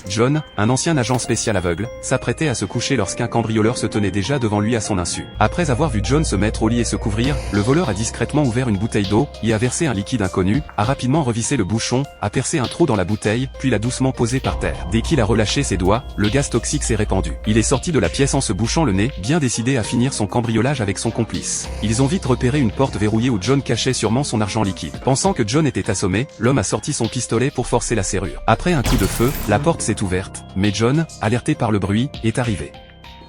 John, un ancien agent spécial aveugle, s'apprêtait à se coucher lorsqu'un cambrioleur se tenait déjà devant lui à son insu. Après avoir vu John se mettre au lit et se couvrir, le voleur a discrètement ouvert une bouteille d'eau, y a versé un liquide inconnu, a rapidement revissé le bouchon, a percé un trou dans la bouteille, puis l'a doucement posé par terre. Dès qu'il a relâché ses doigts, le gaz toxique s'est répandu. Il est sorti de la pièce en se bouchant le nez, bien décidé à finir son cambriolage avec son complice. Ils ont vite repéré une porte verrouillée où John cachait sûrement son argent liquide. Pensant que John était assommé, l'homme a sorti son pistolet pour forcer la serrure. Après un coup de feu, la porte s'est ouverte, mais John, alerté par le bruit, est arrivé.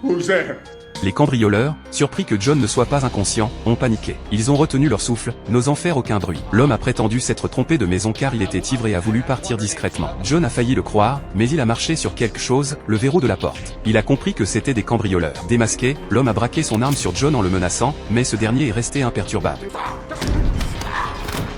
Vous êtes... Les cambrioleurs, surpris que John ne soit pas inconscient, ont paniqué. Ils ont retenu leur souffle, n'osant faire aucun bruit. L'homme a prétendu s'être trompé de maison car il était ivre et a voulu partir discrètement. John a failli le croire, mais il a marché sur quelque chose, le verrou de la porte. Il a compris que c'était des cambrioleurs. Démasqué, l'homme a braqué son arme sur John en le menaçant, mais ce dernier est resté imperturbable.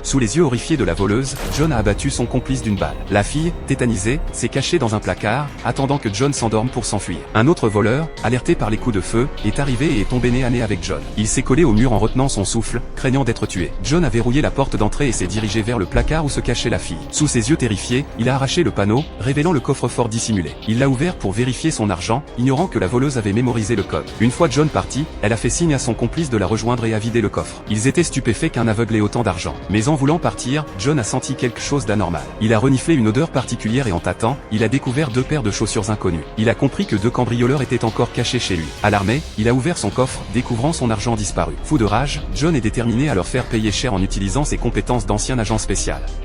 Sous les yeux horrifiés de la voleuse, John a abattu son complice d'une balle. La fille, tétanisée, s'est cachée dans un placard, attendant que John s'endorme pour s'enfuir. Un autre voleur, alerté par les coups de feu, est arrivé et est tombé nez à nez avec John. Il s'est collé au mur en retenant son souffle, craignant d'être tué. John a verrouillé la porte d'entrée et s'est dirigé vers le placard où se cachait la fille. Sous ses yeux terrifiés, il a arraché le panneau, révélant le coffre-fort dissimulé. Il l'a ouvert pour vérifier son argent, ignorant que la voleuse avait mémorisé le code. Une fois John parti, elle a fait signe à son complice de la rejoindre et a vidé le coffre. Ils étaient stupéfaits qu'un aveugle ait autant d'argent. Mais en voulant partir, John a senti quelque chose d'anormal. Il a reniflé une odeur particulière et en tâtant, il a découvert 2 paires de chaussures inconnues. Il a compris que 2 cambrioleurs étaient encore cachés chez lui. Alarmé, il a ouvert son coffre, découvrant son argent disparu. Fou de rage, John est déterminé à leur faire payer cher en utilisant ses compétences d'ancien agent spécial.